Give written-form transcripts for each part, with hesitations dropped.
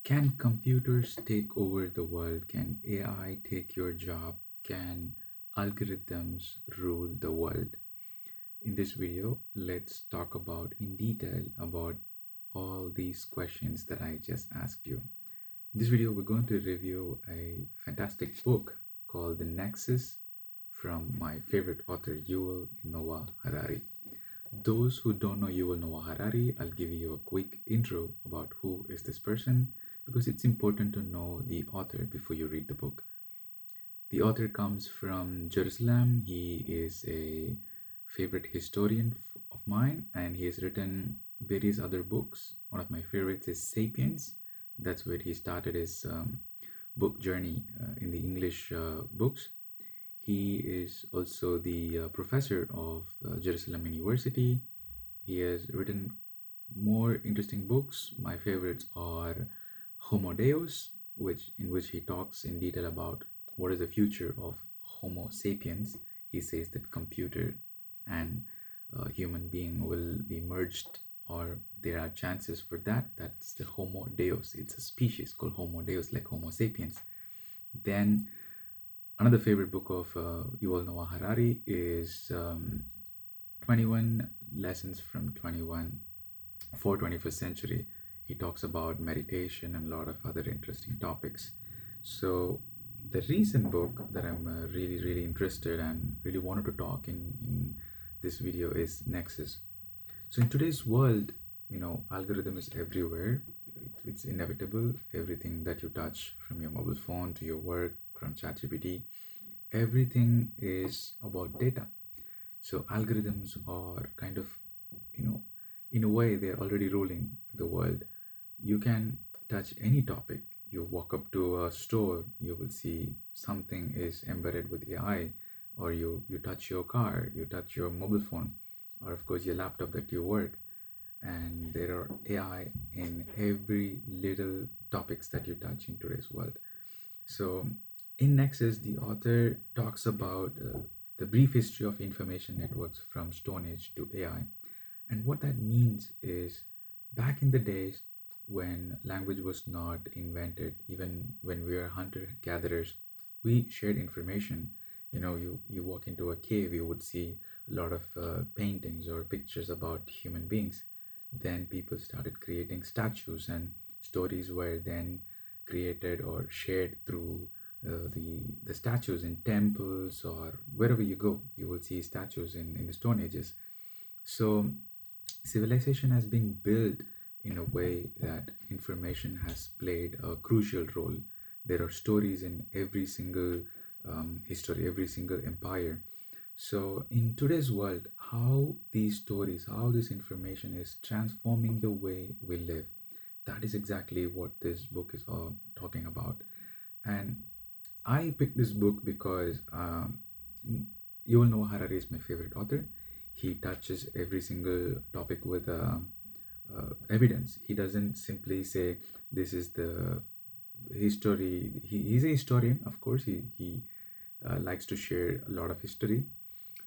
Can computers take over the world? Can AI take your job? Can algorithms rule the world? In this video, let's talk about in detail about all these questions that I just asked you. In this video, we're going to review a fantastic book called The Nexus from my favorite author, Yuval Noah Harari. Those who don't know Yuval Noah Harari, I'll give you a quick intro about who is this person because it's important to know the author before you read the book. The author comes from Jerusalem. He is a favorite historian of mine, and he has written various other books. One of my favorites is Sapiens. That's where he started his book journey in the English books. He is also the professor of Jerusalem University. He has written more interesting books. My favorites are Homo Deus, in which he talks in detail about what is the future of Homo sapiens. He says that computer and human being will be merged, or there are chances for that. That's the Homo Deus. It's a species called Homo Deus, like Homo sapiens. Then another favorite book of Yuval Noah Harari is 21 Lessons from 21st Century. He talks about meditation and a lot of other interesting topics. So the recent book that I'm really interested and really wanted to talk in this video is Nexus. So in today's world, algorithm is everywhere. It's inevitable. Everything that you touch, from your mobile phone to your work, from ChatGPT, everything is about data. So algorithms are kind of, in a way, they're already ruling the world. You can touch any topic. You walk up to a store, you will see something is embedded with AI, or you touch your car, you touch your mobile phone, or of course your laptop that you work, and there are AI in every little topics that you touch in today's world. So in Nexus, the author talks about the brief history of information networks from Stone Age to AI. And what that means is, back in the days when language was not invented, even when we were hunter-gatherers, we shared information. You walk into a cave, you would see a lot of paintings or pictures about human beings. Then people started creating statues, and stories were then created or shared through the statues in temples, or wherever you go, you will see statues in the Stone Ages. So civilization has been built in a way that information has played a crucial role. There are stories in every single history, every single empire. So in today's world, how these stories, how this information is transforming the way we live, that is exactly what this book is all talking about. And I picked this book because Yuval Noah Harari is my favorite author. He touches every single topic with evidence. He doesn't simply say this is the history. He's a historian, of course. He likes to share a lot of history,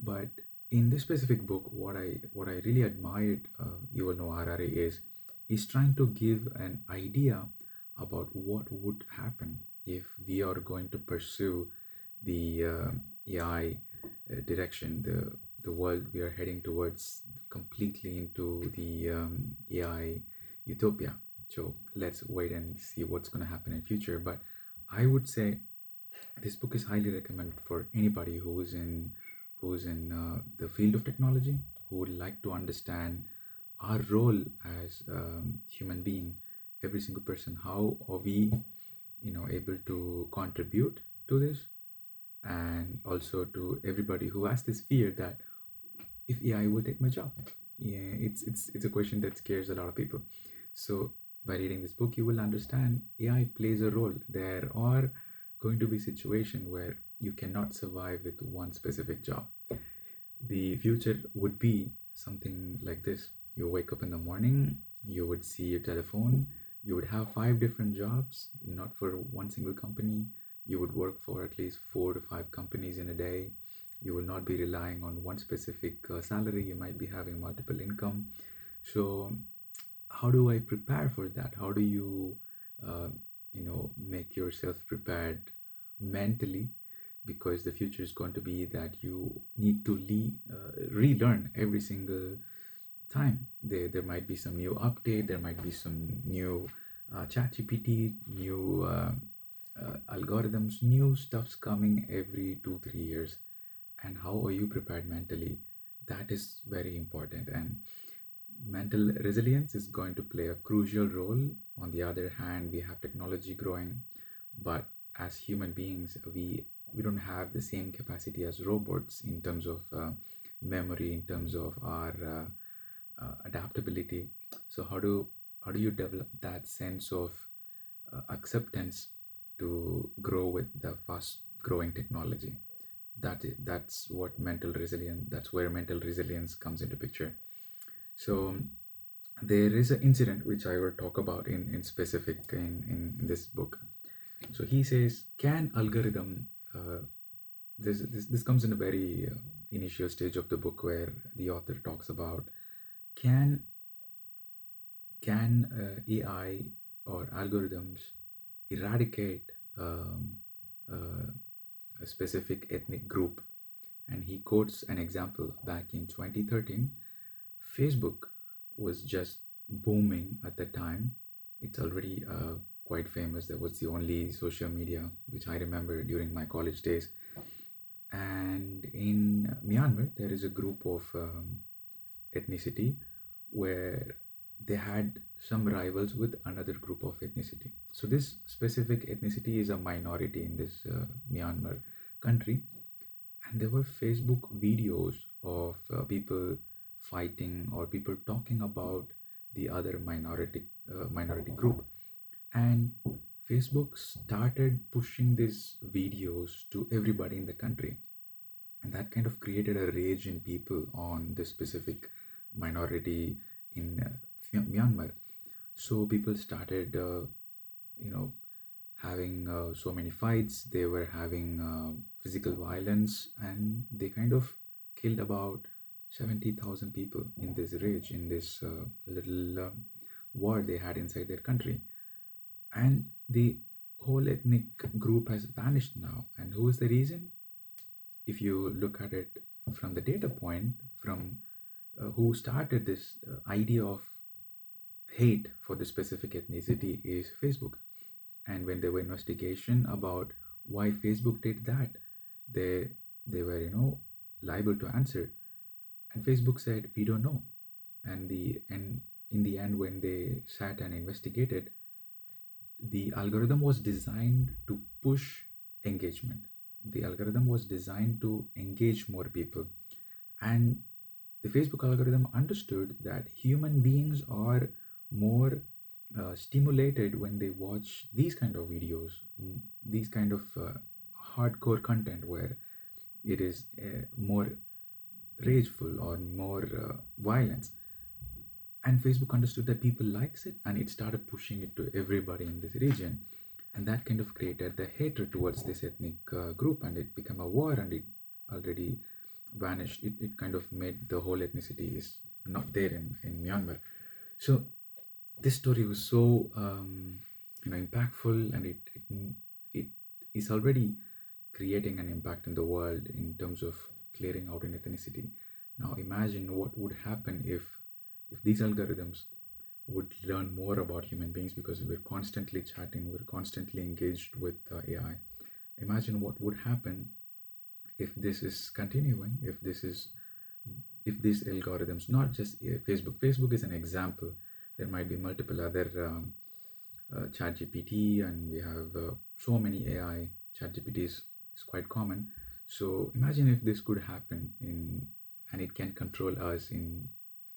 but in this specific book, what I really admired Yuval Noah Harari is he's trying to give an idea about what would happen if we are going to pursue the AI direction, the world we are heading towards, completely into the AI utopia. So let's wait and see what's going to happen in future. But I would say this book is highly recommended for anybody who's in the field of technology, who would like to understand our role as human being, every single person. How are we, able to contribute to this, and also to everybody who has this fear that if AI will take my job. Yeah, it's a question that scares a lot of people. So by reading this book, you will understand AI plays a role. There are going to be situations where you cannot survive with one specific job. The future would be something like this. You wake up in the morning, you would see your telephone, you would have 5 different jobs, not for one single company. You would work for at least 4 to 5 companies in a day. You will not be relying on one specific salary. You might be having multiple income. So how do I prepare for that? How do you uh, make yourself prepared mentally, because the future is going to be that you need to relearn every single time. There might be some new update, there might be some new chat GPT, new algorithms, new stuff's coming every 2 3 years. And how are you prepared mentally? That is very important. And mental resilience is going to play a crucial role. On the other hand, we have technology growing, but as human beings, we don't have the same capacity as robots in terms of memory, in terms of our adaptability. So how do you develop that sense of acceptance to grow with the fast growing technology? That's what mental resilience. That's where mental resilience comes into picture. So there is an incident which I will talk about in specific in this book. So he says, can algorithm this comes in a very initial stage of the book, where the author talks about, can AI or algorithms eradicate uh, a specific ethnic group? And he quotes an example. Back in 2013, Facebook was just booming at the time. It's already quite famous. That was the only social media which I remember during my college days. And in Myanmar, there is a group of ethnicity where they had some rivals with another group of ethnicity. So this specific ethnicity is a minority in this Myanmar country, and there were Facebook videos of people fighting or people talking about the other minority group. And Facebook started pushing these videos to everybody in the country, and that kind of created a rage in people on this specific minority in Myanmar. So people started you know having so many fights. They were having physical violence, and they kind of killed about 70,000 people in this rage, in this little war they had inside their country. And the whole ethnic group has vanished now. And who is the reason? If you look at it from the data point, from who started this idea of hate for the specific ethnicity, is Facebook. And when there were investigation about why Facebook did that, they were liable to answer. And Facebook said, we don't know. And in the end, when they sat and investigated, the algorithm was designed to push engagement. The algorithm was designed to engage more people. And the Facebook algorithm understood that human beings are more stimulated when they watch these kind of videos, these kind of hardcore content where it is more rageful or more violence. And Facebook understood that people likes it, and it started pushing it to everybody in this region. And that kind of created the hatred towards this ethnic group, and it became a war, and it already vanished. It kind of made the whole ethnicity is not there in Myanmar. So this story was so impactful, and it is already creating an impact in the world in terms of clearing out an ethnicity. Now imagine what would happen if these algorithms would learn more about human beings, because we're constantly chatting, we're constantly engaged with AI. Imagine what would happen if this is continuing, if these algorithms, not just Facebook is an example. There might be multiple other chat GPT, and we have so many AI. Chat GPT is quite common. So imagine if this could happen and it can control us in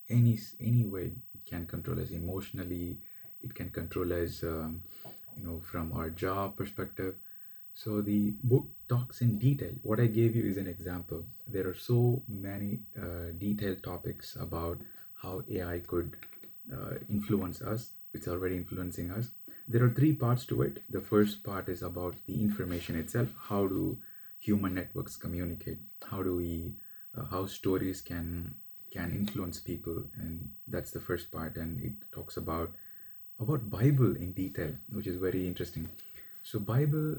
any way. It can control us emotionally, it can control us from our job perspective. So the book talks in detail. What I gave you is an example. There are so many detailed topics about how AI could influence us. It's already influencing us. There are three parts to it. The first part is about the information itself. How do human networks communicate? How do we how stories can influence people? And that's the first part. And it talks about about Bible in detail, which is very interesting. So Bible,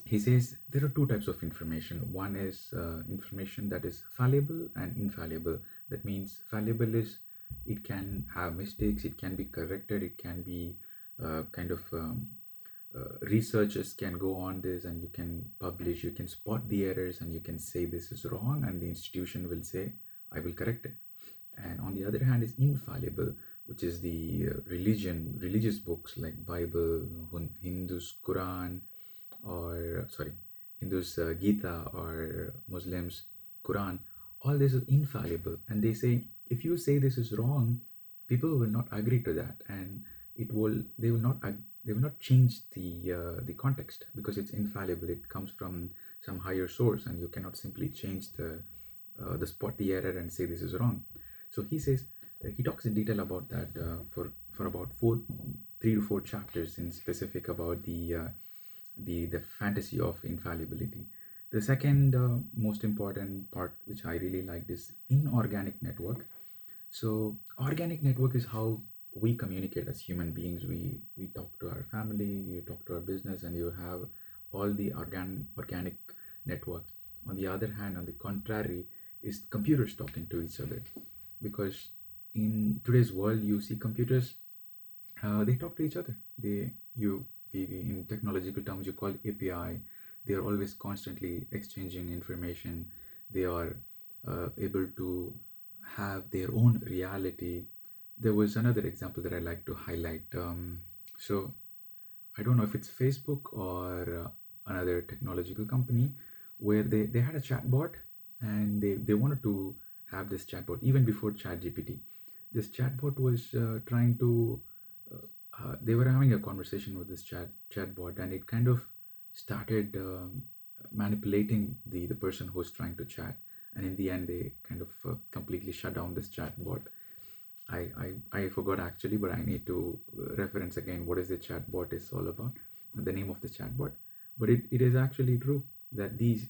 he says there are two types of information. One is information that is fallible and infallible. That means fallible is it can have mistakes, it can be corrected, it can be researchers can go on this and you can publish, you can spot the errors and you can say this is wrong, and the institution will say I will correct it. And on the other hand is infallible, which is the religious books like Bible, Hindus Quran, or sorry, Hindus Gita, or Muslims Quran. All this is infallible, and they say if you say this is wrong, people will not agree to that, and they will not change the context because it's infallible. It comes from some higher source, and you cannot simply change the spot the error and say this is wrong. So he says he talks in detail about that for about 3 to 4 chapters in specific about the fantasy of infallibility. The second most important part, which I really liked, is inorganic network. So organic network is how we communicate as human beings. We talk to our family, you talk to our business, and you have all the organic networks. On the other hand, on the contrary, is computers talking to each other, because in today's world you see computers, they talk to each other. In technological terms you call API. They are always constantly exchanging information. They are able to have their own reality. There was another example that I like to highlight. So I don't know if it's Facebook or another technological company where they had a chatbot, and they wanted to have this chatbot even before ChatGPT. This chatbot was trying to they were having a conversation with this chatbot, and it kind of started manipulating the person who's trying to chat, and in the end they kind of completely shut down this chatbot. I forgot actually, but I need to reference again what is the chatbot is all about, the name of the chatbot. But it is actually true that these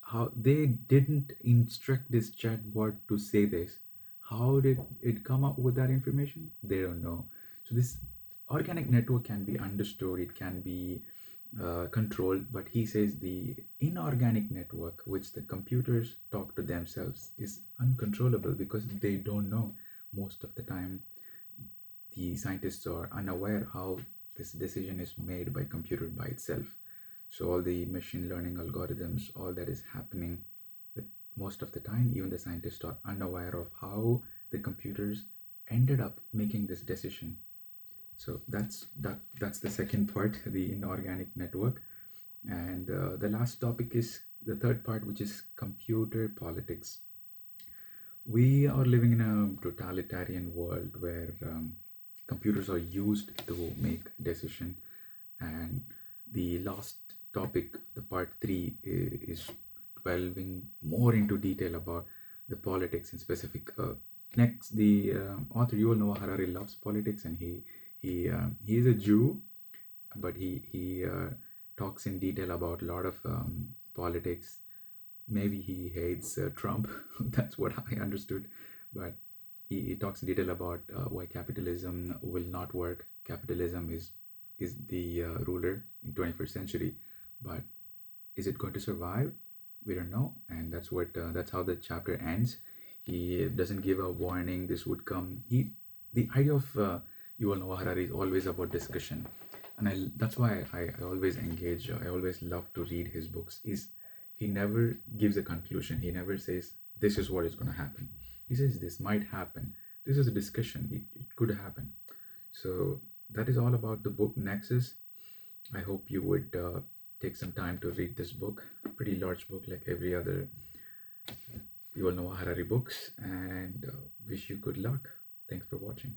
how they didn't instruct this chatbot to say this. How did it come up with that information? They don't know. So this organic network can be understood, it can be controlled, but he says the inorganic network, which the computers talk to themselves, is uncontrollable because they don't know. Most of the time the scientists are unaware how this decision is made by computer by itself. So all the machine learning algorithms, all that is happening, but most of the time even the scientists are unaware of how the computers ended up making this decision. So that's the second part, the inorganic network. And the last topic is the third part, which is computer politics. We are living in a totalitarian world where computers are used to make decision. And the last topic, the part 3, is delving more into detail about the politics in specific. Next, the author Yuval Noah Harari loves politics, and he is a Jew, but he talks in detail about a lot of politics. Maybe he hates Trump. That's what I understood. But he talks in detail about why capitalism will not work. Capitalism is the ruler in 21st century, but is it going to survive? We don't know, and that's how the chapter ends. He doesn't give a warning. This would come. The idea of Yuval Noah Harari is always about discussion, and that's why I always engage. I always love to read his books. He never gives a conclusion. He never says this is what is going to happen. He says this might happen. This is a discussion. It could happen. So that is all about the book Nexus. I hope you would take some time to read this book. Pretty large book, like every other Yuval Noah Harari books, and wish you good luck. Thanks for watching.